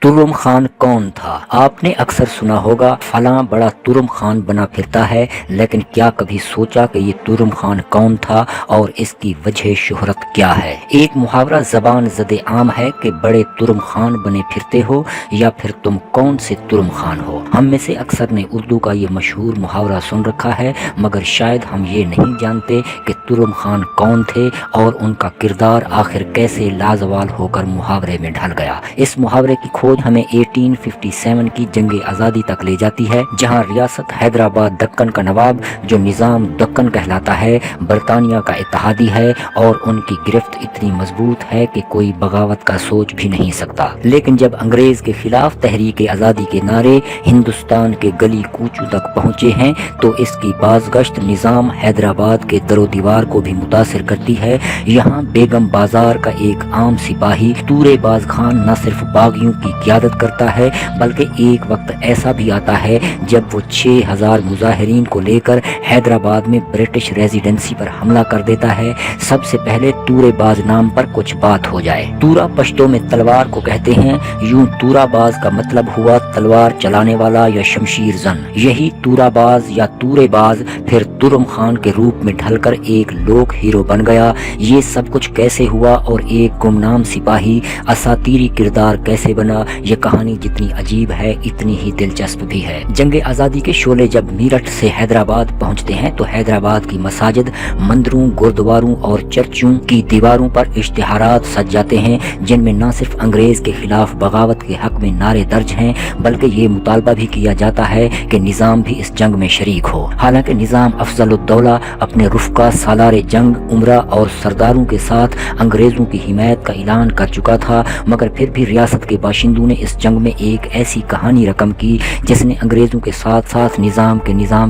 तुर्रम खान कौन था? आपने अक्सर सुना होगा फलां बड़ा तुर्रम खान बना फिरता है, लेकिन क्या कभी सोचा कि ये तुर्रम खान कौन था और इसकी वजह शोहरत क्या है? एक मुहावरा ज़बान ज़दे आम है कि बड़े तुर्रम खान बने फिरते हो या फिर तुम कौन से तुर्रम खान हो। हम में से अक्सर ने उर्दू का ये मशहूर मुहावरा सुन रखा है, मगर शायद हम ये नहीं जानते कि तुर्रम खान कौन थे और उनका किरदार आखिर कैसे लाजवाल होकर मुहावरे में ढल गया। इस मुहावरे की खोज हमें 1857 की जंग आज़ादी तक ले जाती है, जहां रियासत हैदराबाद दक्कन का नवाब, जो निज़ाम दक्कन कहलाता है, बरतानिया का इत्तेहादी है और उनकी गिरफ्त इतनी मजबूत है कि कोई बगावत का सोच भी नहीं सकता। लेकिन जब अंग्रेज के खिलाफ तहरीक आज़ादी के नारे हिंदुस्तान के गली कूचों तक पहुँचे हैं, तो इसकी बाज़गश्त निज़ाम हैदराबाद के दरो दीवार को भी मुतासिर करती है। यहाँ बेगम बाजार का एक आम सिपाही तूरे बाज खान न सिर्फ बागियों की क़यादत करता है, बल्कि एक वक्त ऐसा भी आता है जब वो 6000 मुजाहिरीन को लेकर हैदराबाद में ब्रिटिश रेजिडेंसी पर हमला कर देता है। सबसे पहले तूरेबाज नाम पर कुछ बात हो जाए। तूरा पश्तो में तलवार को कहते हैं। यूं तूराबाज का मतलब हुआ तलवार चलाने वाला या शमशीर जन। यही तूराबाज या तूरेबाज फिर तुर्रम खान के रूप में ढलकर एक लोक हीरो बन गया। ये सब कुछ कैसे हुआ और एक गुमनाम सिपाही असातीरी किरदार कैसे बना, ये कहानी जितनी अजीब है इतनी ही दिलचस्प भी है। जंग आज़ादी के शोले जब मीरठ से हैदराबाद पहुंचते हैं तो हैदराबाद की मसाजिद, मंदिरों, गुरुद्वारों और चर्चों की दीवारों पर इश्तिहारात सज जाते हैं, जिनमें न सिर्फ अंग्रेज के खिलाफ बगावत के हक में नारे दर्ज हैं, बल्कि ये मुतालबा भी किया जाता है कि निज़ाम भी इस जंग में शरीक हो। हालांकि निज़ाम अफजलुद्दौला अपने रुफ़का सालारे जंग, उमरा और सरदारों के साथ अंग्रेजों की हिमायत का ऐलान कर चुका था, मगर फिर भी रियासत के बाशिंदों ने इस जंग में एक ऐसी कहानी रकम की जिसने अंग्रेजों के साथ साथ निज़ाम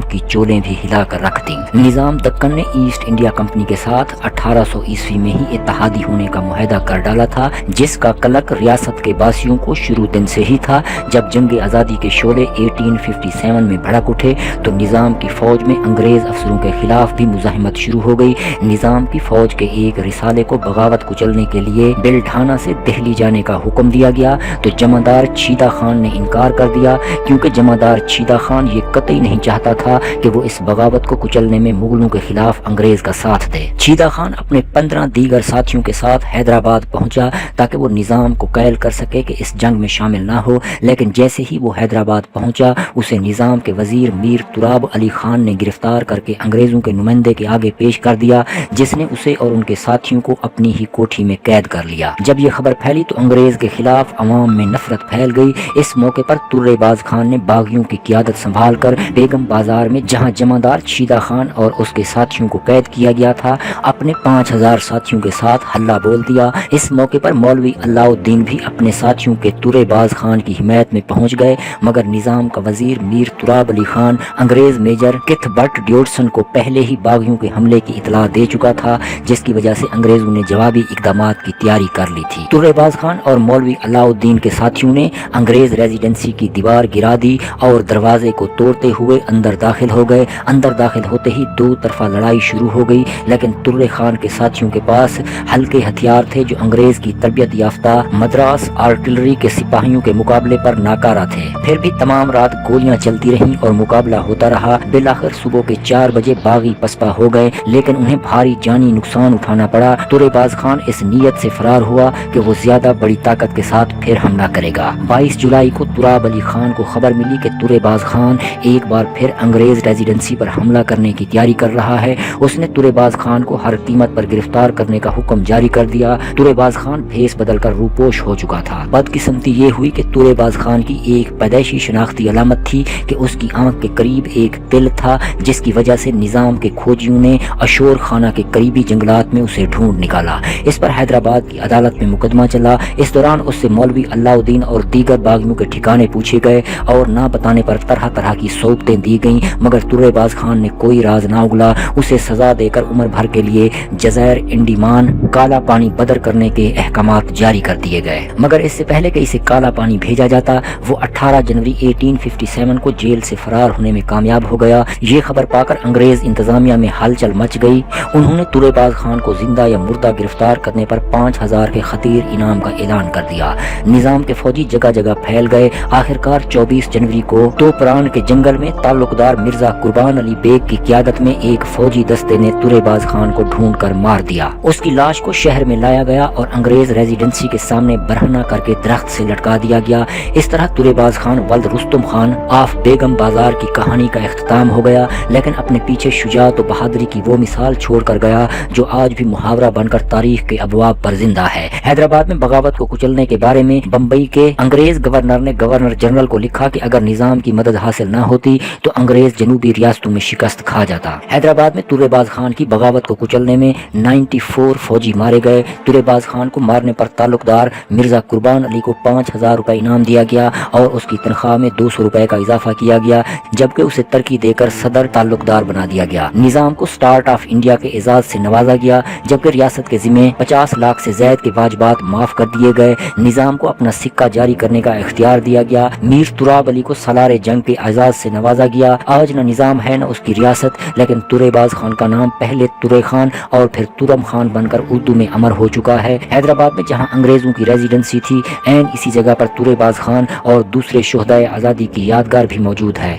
की चोलें भी हिला कर रख दी। निज़ाम दक्कन ने ईस्ट इंडिया कंपनी के साथ 1800 ईस्वी में ही इत्तेहादी होने का मुआहदा कर डाला था, जिसका कलक रियासत के बासियों को शुरू दिन से ही था। जब जंग आज़ादी के शोले 1857 में भड़क उठे तो निज़ाम की फौज में अंग्रेज अफसरों के खिलाफ भी मुजाहिमत शुरू हो गई। निज़ाम की फौज के एक रिसाले को बगावत कुचलने के लिए बिलठाना से दिल्ली जाने का हुक्म दिया गया, तो जमादार छीदा खान ने इनकार कर दिया, क्योंकि जमादार छीदा खान ये कतई नहीं चाहता था कि वो इस बगावत को कुचलने में मुगलों के खिलाफ अंग्रेज का साथ दे। छीदा खान अपने 15 दीगर साथियों के साथ हैदराबाद पहुंचा ताकि वो निज़ाम को कैल कर सके कि इस जंग में शामिल ना हो। लेकिन जैसे ही वो हैदराबाद पहुंचा, उसे निज़ाम के वजीर मीर तुराब अली खान ने गिरफ्तार करके अंग्रेजों के नुमाइंदे के आगे पेश कर दिया, जिसने उसे और उनके साथियों को अपनी ही कोठी में कैद कर लिया। जब ये खबर फैली तो अंग्रेज के खिलाफ अवाम में नफरत फैल गई। इस मौके पर तुर्रेबाज खान ने बागियों की क़यादत संभाल कर बेगम बाजार में, जहां जमादार छीदा खान और उसके साथियों को कैद किया गया था, अपने 5000 साथियों के साथ हल्ला बोल दिया। इस मौके पर मौलवी अलाउद्दीन भी अपने साथियों के तुर्रेबाज खान की हिमायत में पहुंच गए, मगर निज़ाम का वजीर मीर तुराब अली खान अंग्रेज मेजर किथबर्ट ड्योडसन को पहले ही बागियों के हमले की इतला दे चुका था, जिसकी वजह से अंग्रेजों ने जवाबी इकदामात की तैयारी कर ली थी। तुर्रेबाज खान और मौलवी अलाउद्दीन के साथियों ने अंग्रेज रेजिडेंसी की दीवार गिरा दी और दरवाजे को तोड़ते हुए अंदर दाखिल हो गए। अंदर दाखिल होते ही दो तरफा लड़ाई शुरू हो गई, लेकिन तुर्रे खान के साथियों के पास हल्के हथियार थे जो अंग्रेज की तरबियत याफ्ता मद्रास आर्टिलरी के सिपाहियों के मुकाबले पर नाकारा थे। फिर भी तमाम रात गोलियां चलती रहीं और मुकाबला होता रहा। बिलाखिर सुबह के 4 बजे बागी पसपा हो गए, लेकिन उन्हें भारी जानी नुकसान उठाना पड़ा। तुर्रेबाज खान इस नीयत से फरार हुआ कि वो ज्यादा बड़ी ताकत के साथ फिर हमला करेगा। 22 जुलाई को तुराब अली खान को खबर मिली कि तुर्रेबाज खान एक बार फिर अंग्रेज रेजिडेंसी पर हमला करने की तैयारी कर रहा है। उसने तुर्रेबाज खान को हर कीमत पर गिरफ्तार करने का हुक्म जारी कर दिया। तुर्रेबाज खान भेस बदलकर रूपोश हो चुका था। बदकिस्मती ये हुई कि तुर्रेबाज खान की एक पैदाइशी शनाख्ती अलामत थी कि उसकी आंख के करीब एक तिल था, जिसकी वजह से निज़ाम के खोजियों ने अशोर खाना के करीबी जंगलात में उसे ढूंढ निकाला। इस पर हैदराबाद की अदालत में मुकदमा चला। इस दौरान उससे मौलवी अलाउद्दीन और दीगर बागियों के ठिकाने पूछे गए और ना बताने पर तरह तरह की सौबतें दी गईं, मगर तुर्रेबाज खान ने कोई राज ना उगला। उसे सजा देकर उम्र भर के लिए जज़ैर इंडीमान काला पानी बदर करने के अहकामात जारी कर दिए गए। मगर इससे पहले कि इसे काला पानी भेजा जाता, वो 18 जनवरी 1857 को जेल से फरार होने में कामयाब हो गया। ये खबर पाकर अंग्रेज इंतजामिया में हलचल मच مچ گئی۔ انہوں نے تورے باز خان کو زندہ یا مردہ گرفتار کرنے پر 5000 کے خطیر انعام کا اعلان کر دیا۔ نظام کے فوجی جگہ جگہ پھیل گئے۔ آخرکار 24 جنوری کو توپران کے جنگل میں تعلقدار مرزا قربان علی بیگ کی قیادت میں ایک فوجی دستے نے تورے باز خان کو ڈھونڈ کر مار دیا۔ اس کی لاش کو شہر میں لایا گیا اور انگریز ریزیڈنسی کے سامنے برہنہ کر کے درخت سے لٹکا دیا گیا۔ اس طرح تورے باز خان ولد رستم خان آف بیگم بازار کی کہانی کا اختتام ہو گیا، لیکن اپنے پیچھے شجاعت و بہادری کی وہ مثال چھوڑ کر گیا جو آج بھی محاورہ بن کر تاریخ کے ابواب پر زندہ ہے۔ حیدرآباد میں بغاوت کو کچلنے کے بارے میں بمبئی کے انگریز گورنر نے گورنر جنرل کو لکھا کہ اگر نظام کی مدد حاصل نہ ہوتی تو انگریز جنوبی ریاستوں میں شکست کھا جاتا۔ حیدرآباد میں تورے باز خان کی بغاوت کو کچلنے میں 94 فوجی مارے گئے۔ تورے باز خان کو مارنے پر تعلقدار مرزا قربان علی کو 5000 روپے انعام دیا گیا اور اس کی تنخواہ میں 200 روپے کا اضافہ کیا گیا، جبکہ اسے ترقی دے کر صدر تعلقدار بنا دیا گیا۔ نظام کو اسٹارٹ آف انڈیا کے اعزاز سے نوازا گیا، جبکہ ریاست کے ذمے 50 لاکھ سے زائد کے واجبات معاف کر دیے گئے۔ نظام کو اپنا سکہ جاری کرنے کا اختیار دیا گیا۔ میر تراب علی کو سالار جنگ کے اعزاز سے نوازا گیا۔ آج نہ نظام ہے نہ اس کی ریاست، لیکن تورے باز خان کا نام پہلے تورے خان اور پھر تورم خان بن کر اردو میں امر ہو چکا ہے۔ حیدرآباد میں جہاں انگریزوں کی ریزیڈنسی تھی، عین اسی جگہ پر تورے باز خان اور دوسرے شہدائے آزادی کی یادگار بھی موجود ہے۔